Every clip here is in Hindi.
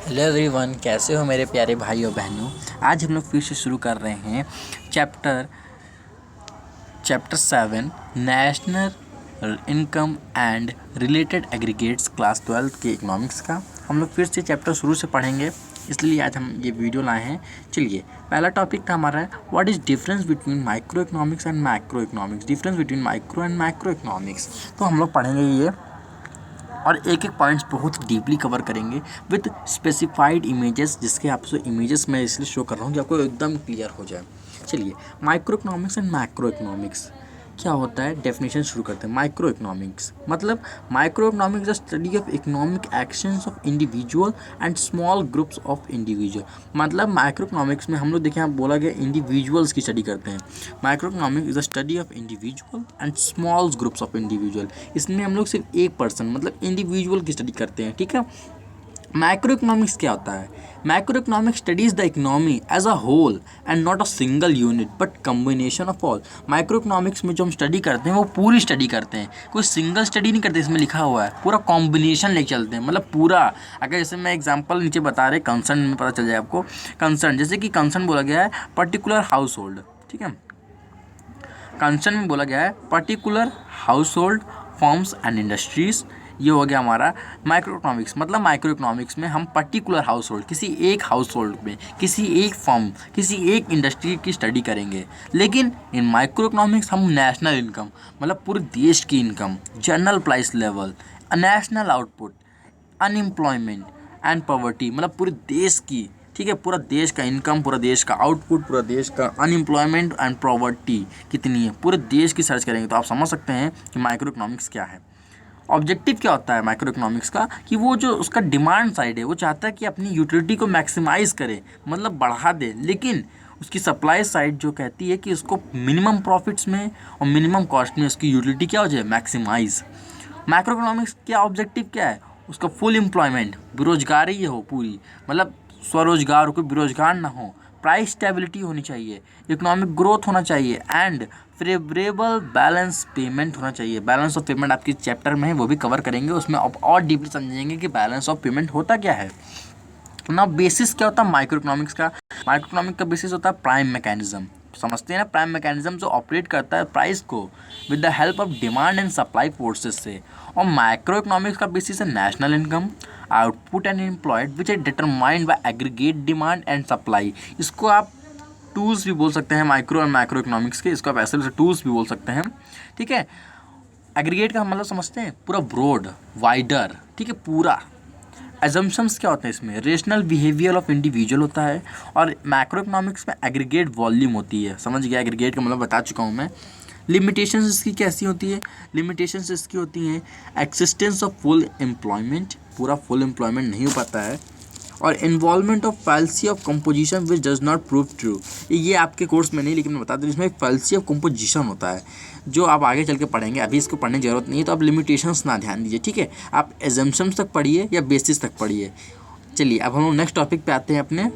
हेलो एवरीवन, कैसे हो मेरे प्यारे भाई और बहनों। आज हम लोग फिर से शुरू कर रहे हैं chapter 7 national income and related aggregates class 12 के इकोनॉमिक्स का। हम लोग फिर से चैप्टर शुरू से पढ़ेंगे, इसलिए आज हम ये वीडियो लाए हैं। चलिए, पहला टॉपिक था हमारा what is difference between micro economics and macro economics, difference between micro and macro economics. तो हम लोग पढ़ेंगे ये और एक एक पॉइंट्स बहुत डीपली कवर करेंगे विद स्पेसिफाइड इमेजेस, जिसके आपसे इमेजेस मैं इसलिए शो कर रहा हूँ कि आपको एकदम क्लियर हो जाए। चलिए, micro economics and macro economics क्या होता है, डेफिनेशन शुरू करते हैं। माइक्रो इकोनॉमिक्स मतलब micro economics the study of economic actions of individual and small groups of individual. मतलब माइक्रो इकोनॉमिक्स में हम लोग देखें, यहाँ बोला गया इंडिविजुअल्स की स्टडी करते हैं। Micro economics is the study of individual and small groups of individual. इसमें हम लोग सिर्फ एक पर्सन मतलब इंडिविजुअल की स्टडी करते हैं, ठीक है। मैक्रो इकोनॉमिक्स क्या होता है? Macro economics studies the economy as a whole and not a single unit but combination of all. Micro economics में जो हम स्टडी करते हैं वो पूरी स्टडी करते हैं, कोई सिंगल स्टडी नहीं करते। इसमें लिखा हुआ है पूरा कॉम्बिनेशन लेके चलते हैं, मतलब पूरा। अगर जैसे मैं एग्जांपल नीचे बता रहे, कंसर्न में पता चल जाए आपको। कंसर्न जैसे कि कंसर्न बोला गया है पर्टिकुलर हाउस होल्ड, ठीक है। कंसर्न में बोला गया है particular house hold forms and industries. ये हो गया हमारा माइक्रो इकोनॉमिक्स। मतलब माइक्रो इकोनॉमिक्स में हम पर्टिकुलर हाउस होल्ड, किसी एक हाउस होल्ड में, किसी एक फर्म, किसी एक इंडस्ट्री की स्टडी करेंगे। लेकिन इन माइक्रो इकोनॉमिक्स हम नेशनल इनकम मतलब पूरे देश की income, general price level, national output, unemployment and poverty मतलब पूरे देश की, ठीक है, पूरा देश का इनकम, पूरा देश का आउटपुट, पूरा देश का अनएम्प्लॉयमेंट एंड पॉवर्टी कितनी है, पूरे देश की सर्च करेंगे। तो आप समझ सकते हैं कि माइक्रो इकोनॉमिक्स क्या है। ऑब्जेक्टिव क्या होता है माइक्रो इकोनॉमिक्स का, कि वो जो उसका डिमांड साइड है वो चाहता है कि अपनी यूटिलिटी को मैक्सिमाइज़ करे, मतलब बढ़ा दे। लेकिन उसकी सप्लाई साइड जो कहती है कि उसको मिनिमम प्रॉफिट्स में और मिनिमम कॉस्ट में उसकी यूटिलिटी क्या हो जाए, मैक्सिमाइज। मैक्रो इकोनॉमिक्स क्या ऑब्जेक्टिव क्या है, उसका फुल एम्प्लॉयमेंट, बेरोजगारी हो पूरी, मतलब स्वरोजगार हो, कोई बेरोजगार ना हो, प्राइस स्टेबिलिटी होनी चाहिए, इकोनॉमिक ग्रोथ होना चाहिए एंड फेवरेबल बैलेंस पेमेंट होना चाहिए। बैलेंस ऑफ पेमेंट आपके चैप्टर में है, वो भी कवर करेंगे, उसमें आप और डीपली समझेंगे कि बैलेंस ऑफ पेमेंट होता क्या है ना। बेसिस क्या होता है माइक्रो इकोनॉमिक्स का? माइक्रो इकोनॉमिक का बेसिस होता है प्राइम मैकेनिज्म। समझते हैं ना, प्राइम मैकेनिज्म जो ऑपरेट करता है प्राइस को with the help of demand and supply forces से। और माइक्रो इकोनॉमिक्स का बेसिस है national income, output and employed which are determined by aggregate demand and supply. इसको आप टूल्स भी बोल सकते हैं माइक्रो और मैक्रो इकोनॉमिक्स के, इसको आप ऐसे टूल्स भी बोल सकते हैं, ठीक है। एग्रीगेट का मतलब समझते हैं पूरा ब्रॉड, वाइडर, ठीक है, पूरा। एजम्पशंस क्या होते हैं इसमें? रेशनल बिहेवियर ऑफ इंडिविजुअल होता है। और मैक्रो इकोनॉमिक्स में एग्रीगेट वॉल्यूम होती है। समझ गया, एग्रीगेट का मतलब बता चुका हूँ मैं। लिमिटेशंस इसकी कैसी होती है? लिमिटेशंस इसकी होती हैं एक्सिस्टेंस ऑफ फुल एम्प्लॉयमेंट, पूरा फुल एम्प्लॉयमेंट नहीं हो पाता है, और involvement of fallacy of composition which does not prove true. ये आपके कोर्स में नहीं, लेकिन मैं बता दूँ इसमें एक फैल्सी ऑफ कंपोजिशन होता है जो आप आगे चल के पढ़ेंगे, अभी इसको पढ़ने की जरूरत नहीं है। तो आप लिमिटेशंस ना ध्यान दीजिए, ठीक है। आप एजम्पशंस तक पढ़िए या बेसिस तक पढ़िए। चलिए, अब हम लोग नेक्स्ट टॉपिक पे आते हैं अपने।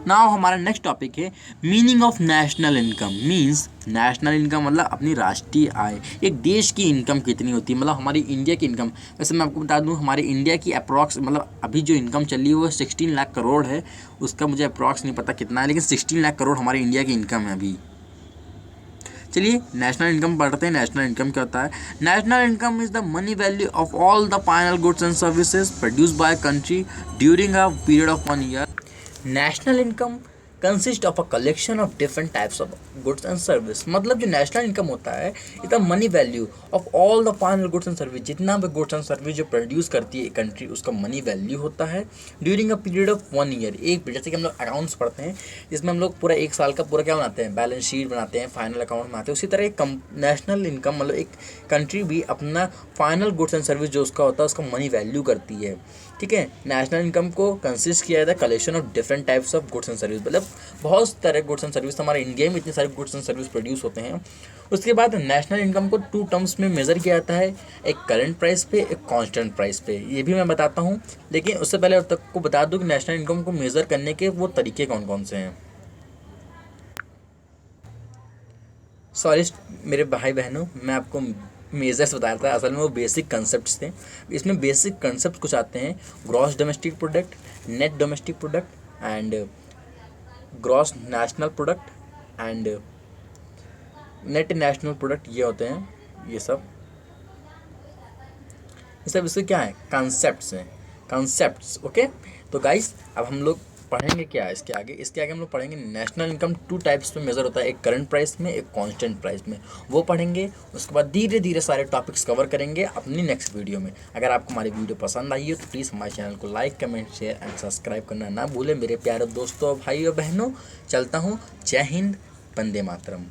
नाउ हमारा नेक्स्ट टॉपिक है meaning of national income. Means national income मतलब अपनी राष्ट्रीय आय, एक देश की इनकम कितनी होती है, मतलब हमारी इंडिया की इनकम। वैसे मैं आपको बता दूं हमारे इंडिया की अप्रॉक्स मतलब अभी जो इनकम चल रही है वो 16 लाख करोड़ है। उसका मुझे अप्रॉक्स नहीं पता कितना है, लेकिन 16 लाख करोड़ हमारे इंडिया की इनकम है अभी। चलिए, नेशनल इनकम पढ़ते हैं। नेशनल इनकम क्या होता है? National income is the money value of all the final goods and services produced by country during a period of 1 year. National income consist of a collection of different types of goods and service. मतलब जो नेशनल इनकम होता है it money value of all the final goods and service, जितना भी गुड्स एंड सर्विस जो प्रोड्यूस करती है कंट्री, उसका मनी वैल्यू होता है during a period of 1 year. एक जैसे कि हम लोग अकाउंट्स पढ़ते हैं, जिसमें हम लोग पूरा एक साल का पूरा क्या बनाते हैं, बैलेंस शीट बनाते हैं, फाइनल अकाउंट बनाते हैं। उसी तरह एक नेशनल इनकम मतलब एक कंट्री भी अपना फाइनल गुड्स एंड सर्विस जो उसका होता है उसका मनी वैल्यू करती है, ठीक है। नेशनल इनकम को कंसिस्ट किया जाता है collection of different types of goods and service, मतलब बहुत तरह गुड्स एंड सर्विस, हमारे इंडिया में इतने सारे गुड्स एंड सर्विस प्रोड्यूस होते हैं। उसके बाद नेशनल इनकम को 2 टर्म्स में मेज़र किया जाता है, एक करंट प्राइस पे, एक कांस्टेंट प्राइस पे। ये भी मैं बताता हूँ, लेकिन उससे पहले अब तक को बता दूँ कि नेशनल इनकम को मेज़र करने के वो तरीके कौन कौन से हैं। सॉरी मेरे भाई बहनों, मैं आपको मेजर्स बताया था, असल में वो बेसिक कंसेप्ट थे। इसमें बेसिक कंसेप्ट कुछ आते हैं, gross domestic product, net domestic product and gross national product and net national product, ये होते हैं ये सब इसके क्या है, कॉन्सेप्ट्स हैं, कॉन्सेप्ट्स। ओके, तो गाइस अब हम लोग पढ़ेंगे क्या है इसके आगे हम लोग पढ़ेंगे नेशनल इनकम 2 टाइप्स में मेज़र होता है, एक करंट प्राइस में, एक कांस्टेंट प्राइस में, वो पढ़ेंगे। उसके बाद धीरे धीरे सारे टॉपिक्स कवर करेंगे अपनी नेक्स्ट वीडियो में। अगर आपको हमारी वीडियो पसंद आई हो तो प्लीज़ हमारे चैनल को like, comment, share and subscribe करना ना भूलें मेरे प्यारे दोस्तों, भाई और बहनों। चलता हूँ, जय हिंद, वंदे मातरम।